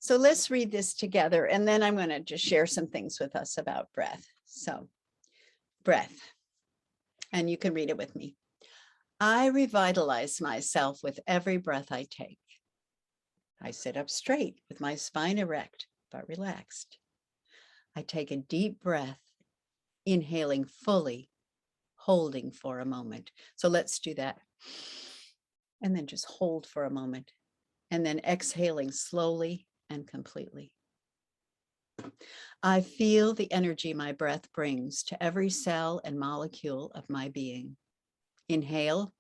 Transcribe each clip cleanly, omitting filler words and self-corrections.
So let's read this together, and then I'm going to just share some things with us about breath. So, breath, and you can read it with me. I revitalize myself with every breath I take. I sit up straight with my spine erect but relaxed. I take a deep breath, inhaling fully, holding for a moment. So let's do that. And then just hold for a moment. And then exhaling slowly and completely. I feel the energy my breath brings to every cell and molecule of my being. Inhale,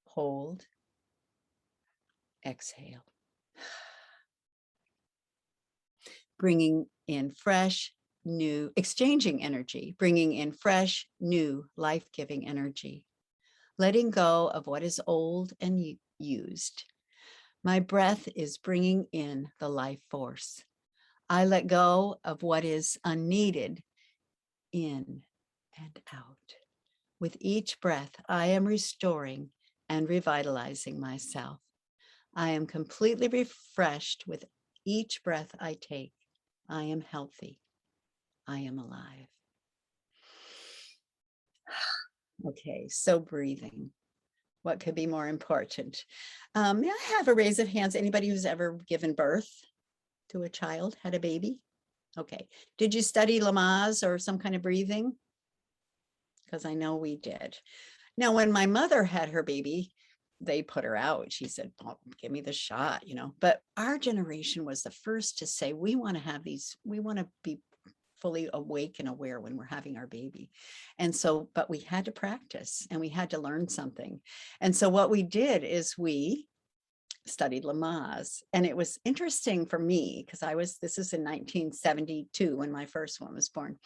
hold, exhale. Bringing in fresh, new, exchanging energy, bringing in fresh, new, life-giving energy. Letting go of what is old and used. My breath is bringing in the life force. I let go of what is unneeded, in and out. With each breath, I am restoring and revitalizing myself. I am completely refreshed with each breath I take. I am healthy. I am alive. Okay, so breathing. What could be more important? May I have a raise of hands? Anybody who's ever given birth to a child, had a baby? Okay. Did you study Lamaze or some kind of breathing? Because I know we did. Now, when my mother had her baby, they put her out. She said, oh, give me the shot, you know. But our generation was the first to say, we want to have these, we want to be fully awake and aware when we're having our baby. And so, but we had to practice and we had to learn something. And so what we did is we studied Lamaze, and it was interesting for me because this is in 1972 when my first one was born,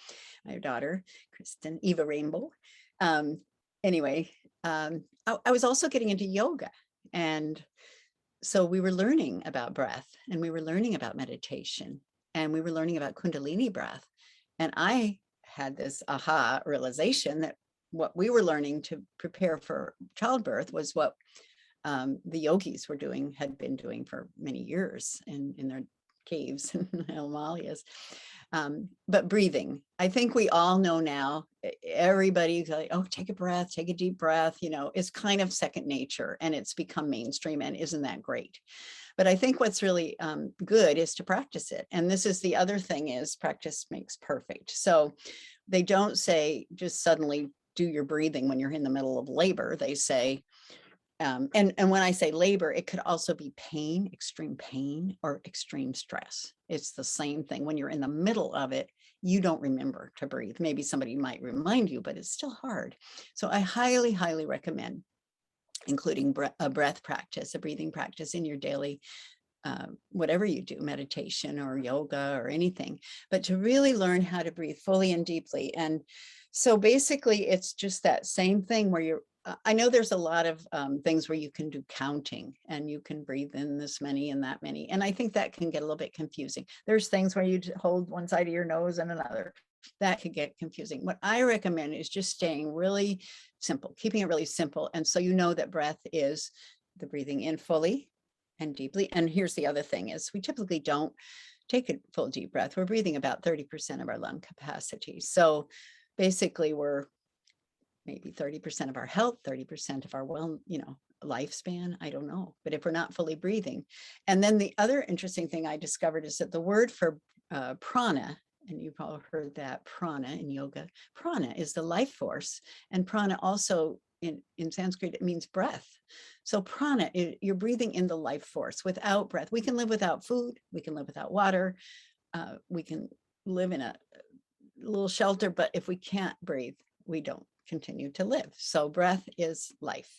my daughter, Kristen, Eva Rainbow. Anyway, I was also getting into yoga, and so we were learning about breath, and we were learning about meditation, and we were learning about Kundalini breath. And I had this aha realization that what we were learning to prepare for childbirth was what the yogis had been doing for many years in their caves and Himalayas. But breathing, I think we all know now, everybody's like, oh, take a breath, take a deep breath, you know, it's kind of second nature, and it's become mainstream, and isn't that great? But I think what's really good is to practice it. And this is the other thing, is practice makes perfect. So they don't say just suddenly do your breathing when you're in the middle of labor. They say, and when I say labor, it could also be pain, extreme pain, or extreme stress. It's the same thing. When you're in the middle of it, you don't remember to breathe. Maybe somebody might remind you, but it's still hard. So I highly, highly recommend including a breath practice, a breathing practice in your daily, whatever you do, meditation or yoga or anything, but to really learn how to breathe fully and deeply. And so basically it's just that same thing where you're, I know there's a lot of things where you can do counting and you can breathe in this many and that many. And I think that can get a little bit confusing. There's things where you hold one side of your nose and another. That could get confusing. What I recommend is just staying really simple, keeping it really simple. And so you know that breath is the breathing in fully and deeply. And here's the other thing, is we typically don't take a full deep breath. We're breathing about 30% of our lung capacity. So basically we're maybe 30% of our health, 30% of our lifespan. I don't know, but if we're not fully breathing. And then the other interesting thing I discovered is that the word for prana, and you've all heard that, prana in yoga, prana is the life force. And prana also in Sanskrit, it means breath. So prana, you're breathing in the life force. Without breath, we can live without food, we can live without water, we can live in a little shelter, but if we can't breathe, we don't continue to live. So breath is life.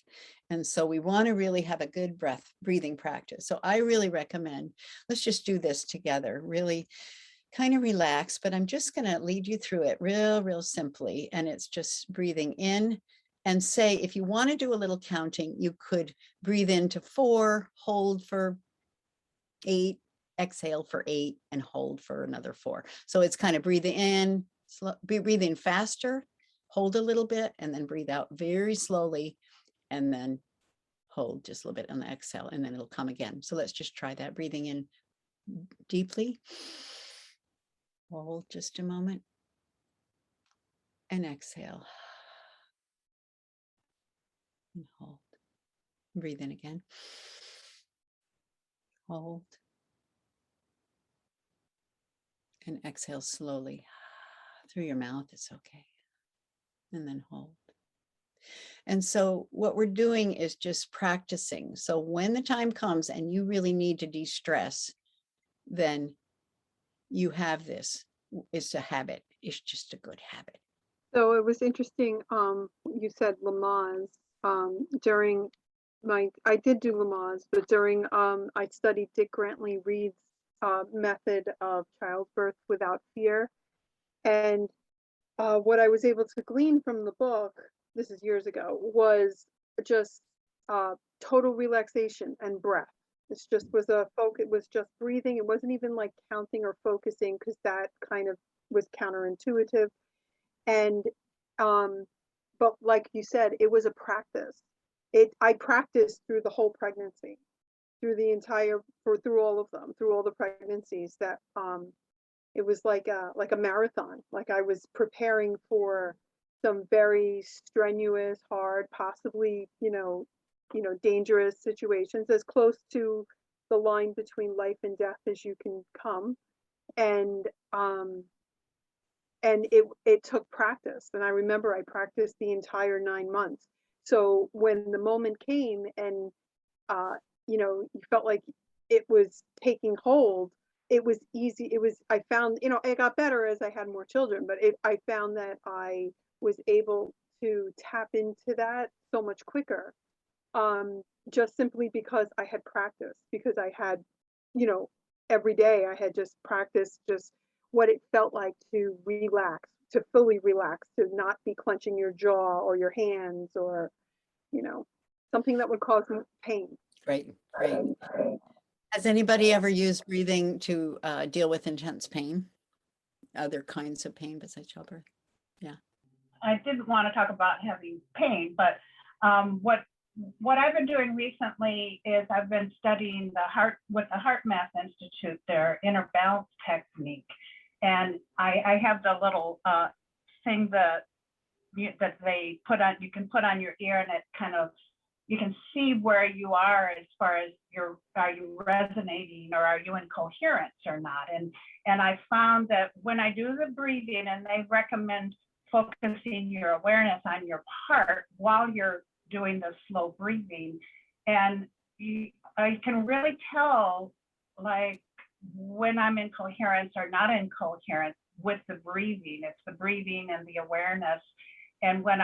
And so we want to really have a good breathing practice. So I really recommend, let's just do this together, really kind of relax, but I'm just going to lead you through it real simply. And it's just breathing in, and say, if you want to do a little counting, you could breathe into 4, hold for 8, exhale for 8, and hold for another 4. So it's kind of breathing in, breathe in faster, hold a little bit, and then breathe out very slowly, and then hold just a little bit on the exhale, and then it'll come again. So let's just try that. Breathing in deeply. Hold just a moment. And exhale. And hold. Breathe in again. Hold. And exhale slowly through your mouth. It's okay. And then hold. And so what we're doing is just practicing. So when the time comes and you really need to de-stress, then you have this. It's a habit. It's just a good habit. So it was interesting, you said Lamaze, during I did do Lamaze, but during, I studied Dick Grantley Reed's method of childbirth without fear. And what I was able to glean from the book, this is years ago, was just total relaxation and breath. It just was it was just breathing. It wasn't even like counting or focusing, because that kind of was counterintuitive. And but like you said, it was a practice. I practiced through the whole pregnancy, through all of them, through all the pregnancies. That it was like a marathon. Like I was preparing for some very strenuous, hard, possibly dangerous situations, as close to the line between life and death as you can come. And it took practice. And I remember I practiced the entire 9 months. So when the moment came and you felt like it was taking hold, it was easy. I found, it got better as I had more children, but I found that I was able to tap into that so much quicker, just simply because I had practiced, because I had, every day I had just practiced just what it felt like to relax, to fully relax, to not be clenching your jaw or your hands, or, something that would cause pain. Great, great. Has anybody ever used breathing to deal with intense pain? Other kinds of pain besides childbirth? Yeah. I didn't want to talk about having pain, but what I've been doing recently is I've been studying the heart with the Heart Math Institute, their inner balance technique. And I have the little thing that they put on, you can put on your ear, and it kind of, you can see where you are as far as are you resonating, or are you in coherence or not? And I found that when I do the breathing, and they recommend focusing your awareness on your heart while you're doing the slow breathing, and I can really tell, like, when I'm in coherence or not in coherence with the breathing. It's the breathing and the awareness. And when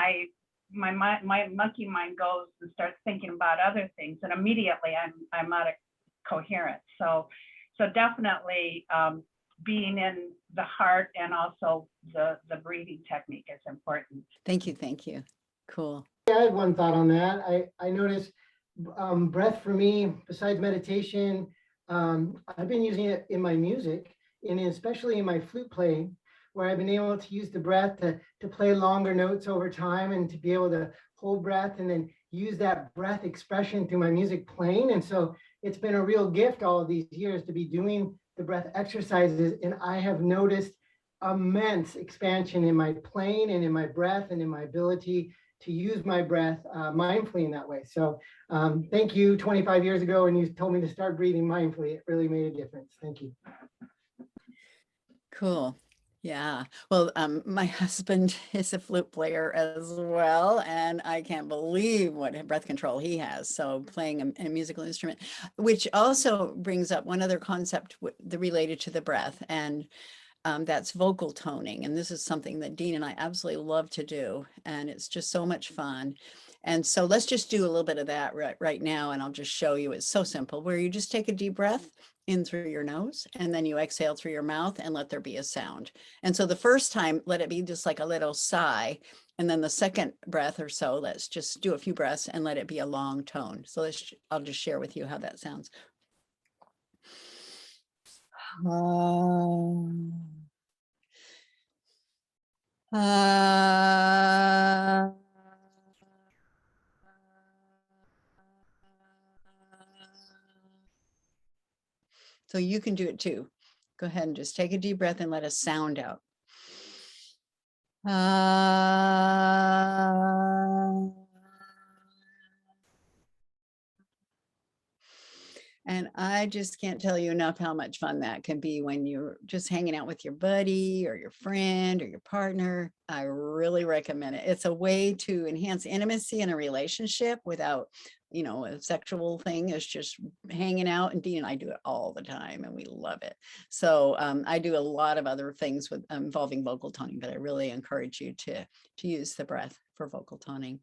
my monkey mind goes and starts thinking about other things, and immediately I'm out of coherence. So definitely being in the heart, and also the breathing technique is important. Thank you. Thank you. Cool. Yeah, I had one thought on that. I noticed breath for me, besides meditation, I've been using it in my music, and especially in my flute playing, where I've been able to use the breath to play longer notes over time, and to be able to hold breath and then use that breath expression through my music playing. And so it's been a real gift all of these years to be doing the breath exercises. And I have noticed immense expansion in my playing, and in my breath, and in my ability to use my breath mindfully in that way. So thank you. 25 years ago, when you told me to start breathing mindfully, it really made a difference. Thank you. Cool. Yeah. Well, my husband is a flute player as well, and I can't believe what breath control he has. So playing a musical instrument, which also brings up one other concept related to the breath, and that's vocal toning. And this is something that Dean and I absolutely love to do, and it's just so much fun. And so let's just do a little bit of that right now, and I'll just show you. It's so simple, where you just take a deep breath in through your nose, and then you exhale through your mouth, and let there be a sound. And so the first time, let it be just like a little sigh. And then the second breath or so, let's just do a few breaths and let it be a long tone. So I'll just share with you how that sounds. So you can do it too. Go ahead and just take a deep breath and let a sound out. And I just can't tell you enough how much fun that can be when you're just hanging out with your buddy or your friend or your partner. I really recommend it. It's a way to enhance intimacy in a relationship without, a sexual thing. Is just hanging out, and Dean and I do it all the time and we love it. So I do a lot of other things with involving vocal toning, but I really encourage you to use the breath for vocal toning.